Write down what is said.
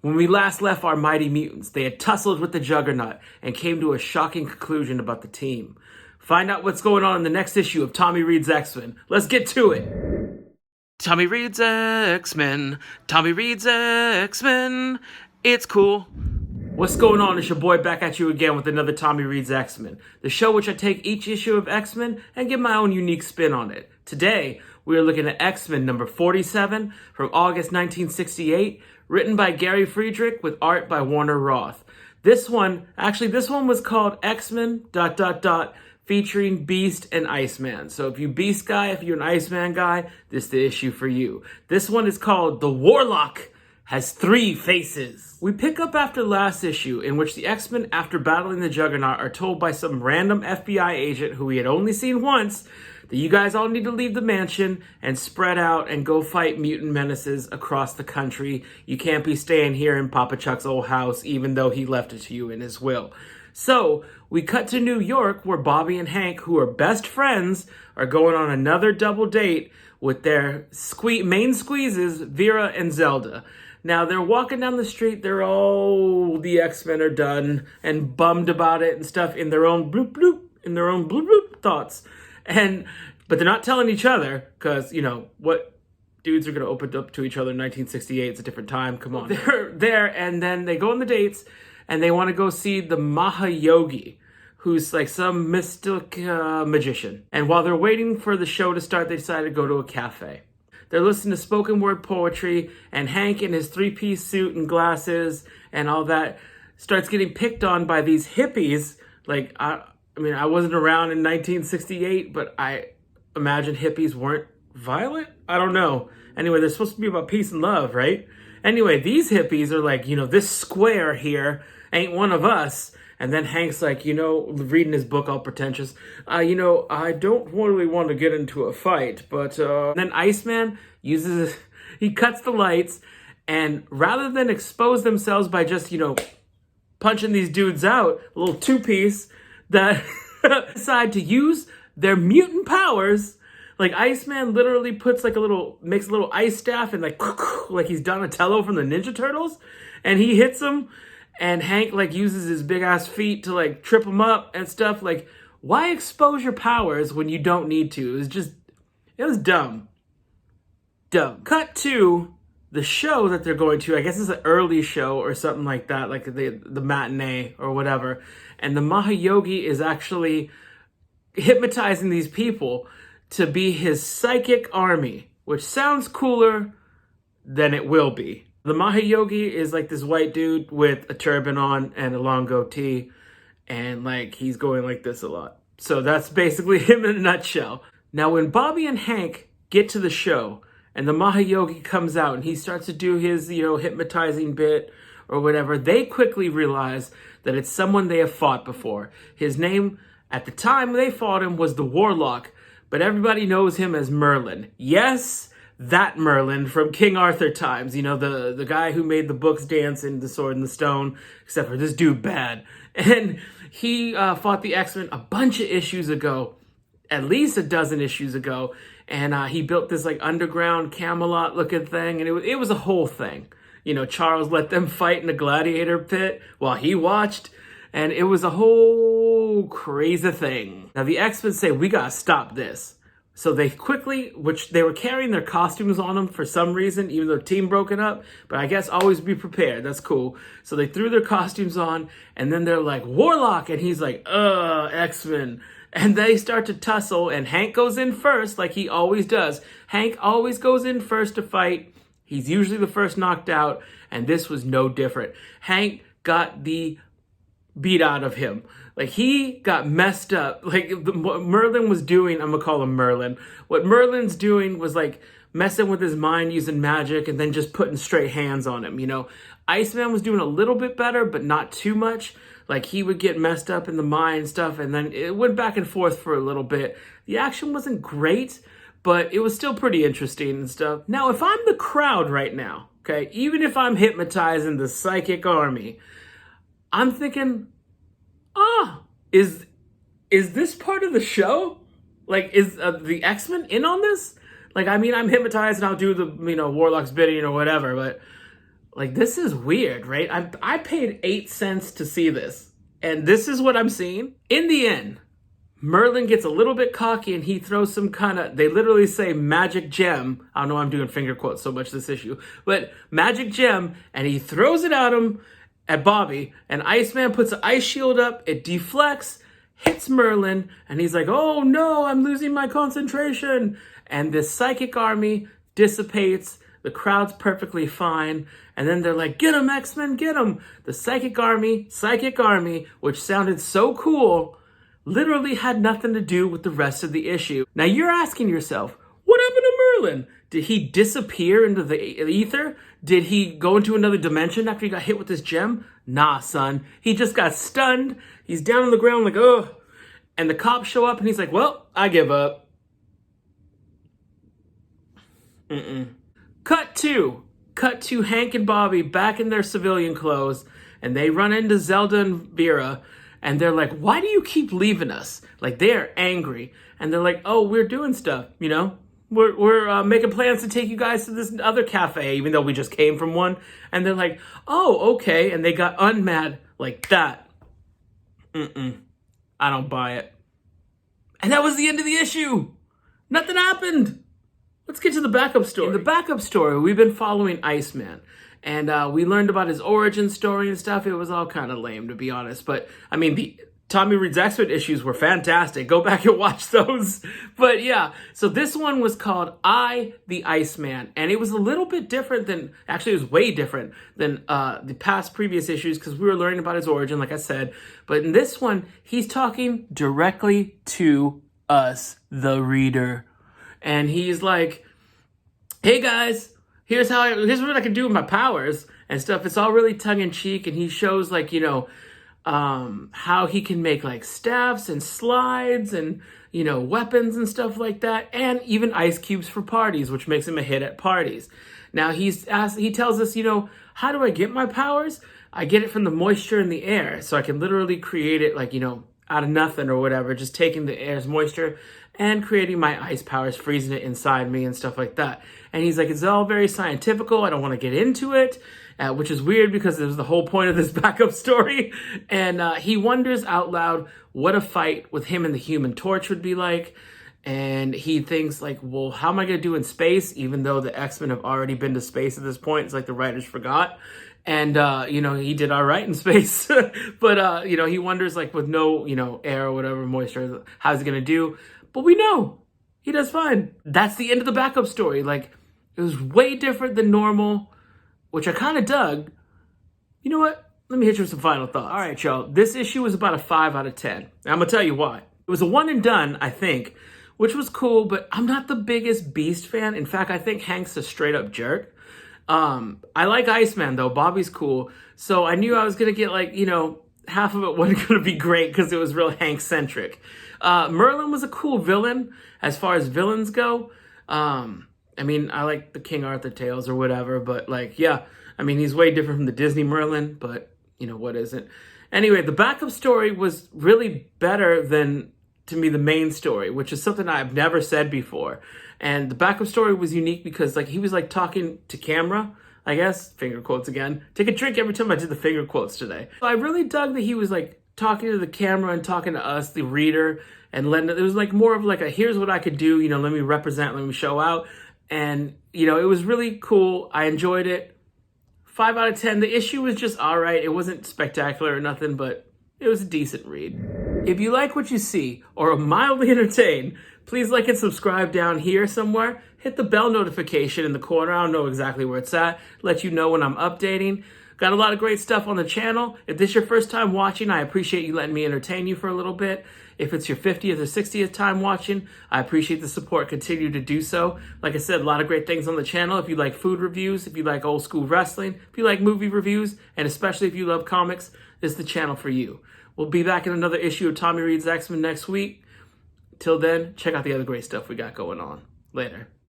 When we last left our mighty mutants, they had tussled with the Juggernaut and came to a shocking conclusion about the team. Find out what's going on in the next issue of Tommy Reed's X-Men. Let's get to it! Tommy Reed's X-Men, Tommy Reed's X-Men, it's cool. What's going on? It's your boy back at you again with another Tommy Reed's X-Men, the show which I take each issue of X-Men and give my own unique spin on it. Today, we are looking at X-Men number 47 from August 1968, written by Gary Friedrich with art by Warner Roth. This one was called X-Men ... featuring Beast and Iceman. So if you Beast guy, if you're an Iceman guy, this is the issue for you. This one is called The Warlock Has Three Faces. We pick up after last issue in which the X-Men, after battling the Juggernaut, are told by some random FBI agent who we had only seen once that you guys all need to leave the mansion and spread out and go fight mutant menaces across the country. You can't be staying here in Papa Chuck's old house, even though he left it to you in his will. So we cut to New York, where Bobby and Hank, who are best friends, are going on another double date with their main squeezes, Vera and Zelda. Now, they're walking down the street, the X-Men are done and bummed about it and stuff in their own bloop bloop thoughts. But they're not telling each other, because, you know, what dudes are going to open up to each other in 1968? It's a different time, come on. They're there, and then they go on the dates, and they want to go see the Mahayogi, who's like some mystic magician. And while they're waiting for the show to start, they decide to go to a cafe. They're listening to spoken word poetry, and Hank in his three-piece suit and glasses and all that starts getting picked on by these hippies. Like, I wasn't around in 1968, but I imagine hippies weren't violent? I don't know. Anyway, they're supposed to be about peace and love, right? Anyway, these hippies are like, this square here ain't one of us. And then Hank's like, reading his book all pretentious, I don't really want to get into a fight, but then Iceman he cuts the lights, and rather than expose themselves by just, punching these dudes out, a little two-piece, that decide to use their mutant powers. Like, Iceman literally makes a little ice staff and like he's Donatello from the Ninja Turtles, and he hits him. And Hank, uses his big-ass feet to, trip him up and stuff. Like, why expose your powers when you don't need to? It was dumb. Dumb. Cut to the show that they're going to. I guess it's an early show or something like that, like the matinee or whatever. And the Mahayogi is actually hypnotizing these people to be his psychic army, which sounds cooler than it will be. The Mahayogi is like this white dude with a turban on and a long goatee, and he's going like this a lot. So that's basically him in a nutshell. Now, when Bobby and Hank get to the show and the Mahayogi comes out and he starts to do his, hypnotizing bit or whatever, they quickly realize that it's someone they have fought before. His name, at the time they fought him, was the Warlock, but everybody knows him as Merlin. Yes, that Merlin from King Arthur times, the guy who made the books dance in The Sword and the Stone, except for this dude bad. And he fought the X-Men a bunch of issues ago, at least a dozen issues ago, and he built this underground Camelot looking thing, and it was a whole thing. Charles let them fight in a gladiator pit while he watched, and it was a whole crazy thing. Now the X-Men say, we gotta stop this. So they quickly, which they were carrying their costumes on them for some reason, even though the team broken up, but I guess always be prepared, that's cool. So they threw their costumes on, and then they're like, Warlock, and he's like, X-Men. And they start to tussle, and Hank goes in first, like he always does. Hank always goes in first to fight. He's usually the first knocked out, and this was no different. Hank got the beat out of him. He got messed up. What Merlin was doing, I'm gonna call him Merlin. What Merlin's doing was messing with his mind using magic and then just putting straight hands on him, Iceman was doing a little bit better, but not too much. He would get messed up in the mind and stuff, and then it went back and forth for a little bit. The action wasn't great, but it was still pretty interesting and stuff. Now, if I'm the crowd right now, okay, even if I'm hypnotizing the psychic army, I'm thinking, is this part of the show? Is the X-Men in on this? I'm hypnotized and I'll do the, Warlock's bidding or whatever, but Like, this is weird, right? I paid 8 cents to see this, and this is what I'm seeing. In the end, Merlin gets a little bit cocky and he throws some kind of, they literally say magic gem. I don't know why I'm doing finger quotes so much this issue, but magic gem, and he throws it at him, at Bobby, and Iceman puts an ice shield up, it deflects, hits Merlin, and he's like, oh no, I'm losing my concentration. And this psychic army dissipates, the crowd's perfectly fine, and then they're like, get him, X-Men, get him. The psychic army, which sounded so cool, literally had nothing to do with the rest of the issue. Now you're asking yourself, what happened to Merlin? Did he disappear into the ether? Did he go into another dimension after he got hit with this gem? Nah, son. He just got stunned. He's down on the ground like, ugh. And the cops show up and he's like, well, I give up. Cut to Hank and Bobby back in their civilian clothes, and they run into Zelda and Vera, and they're like, why do you keep leaving us? Like, they're angry. And they're like, oh, we're doing stuff, you know? We're making plans to take you guys to this other cafe, even though we just came from one. And they're like, oh, okay. And they got unmad like that. I don't buy it. And that was the end of the issue. Nothing happened. Let's get to the backup story. In the backup story, we've been following Iceman. And we learned about his origin story and stuff. It was all kind of lame, to be honest. But, I mean, the Tommy Reed's X-Men issues were fantastic. Go back and watch those. But, yeah. So this one was called I, the Iceman. And it was a little bit different than... Actually, it was way different than the past previous issues because we were learning about his origin, like I said. But in this one, he's talking directly to us, the reader. And he's like, hey, guys... Here's what I can do with my powers and stuff. It's all really tongue-in-cheek, and he shows, like, you know, how he can make, like, staffs and slides and, you know, weapons and stuff like that, and even ice cubes for parties, which makes him a hit at parties. Now, he tells us, you know, how do I get my powers? I get it from the moisture in the air, so I can literally create it, like, you know, out of nothing or whatever, just taking the air's moisture and creating my ice powers, freezing it inside me and stuff like that. And he's like, it's all very scientifical. I don't want to get into it, which is weird because it was the whole point of this backup story. And he wonders out loud what a fight with him and the Human Torch would be like. And he thinks, like, well, how am I going to do in space? Even though the X-Men have already been to space at this point. It's like the writers forgot. And, you know, he did all right in space. But, you know, he wonders, like, with no, you know, air or whatever, moisture, how's he going to do? But we know he does fine. That's the end of the backup story. Like, it was way different than normal, which I kind of dug. You know what? Let me hit you with some final thoughts. All right, y'all. This issue was about a 5 out of 10. And I'm going to tell you why. It was a one and done, I think, which was cool, but I'm not the biggest Beast fan. In fact, I think Hank's a straight up jerk. I like Iceman, though. Bobby's cool. So I knew I was going to get, like, you know, half of it wasn't going to be great because it was real Hank-centric. Merlin was a cool villain as far as villains go. I mean, I like the King Arthur tales or whatever, but, like, yeah. I mean, he's way different from the Disney Merlin, but, you know, what isn't? Anyway, the backup story was really better than, to me, the main story, which is something I've never said before. And the backup story was unique because, like, he was, like, talking to camera, I guess, finger quotes again. Take a drink every time I did the finger quotes today. So I really dug that he was, like, talking to the camera and talking to us, the reader, and letting it was, like, more of, like, a here's what I could do, you know, let me represent, let me show out. And, you know, it was really cool. I enjoyed it. 5 out of 10. The issue was just all right. It wasn't spectacular or nothing, but it was a decent read. If you like what you see or are mildly entertained, please like and subscribe down here somewhere. Hit the bell notification in the corner. I don't know exactly where it's at. Let you know when I'm updating. Got a lot of great stuff on the channel. If this is your first time watching, I appreciate you letting me entertain you for a little bit. If it's your 50th or 60th time watching, I appreciate the support. Continue to do so. Like I said, a lot of great things on the channel. If you like food reviews, if you like old school wrestling, if you like movie reviews, and especially if you love comics, this is the channel for you. We'll be back in another issue of Tommy Reed's X-Men next week. Till then, check out the other great stuff we got going on. Later.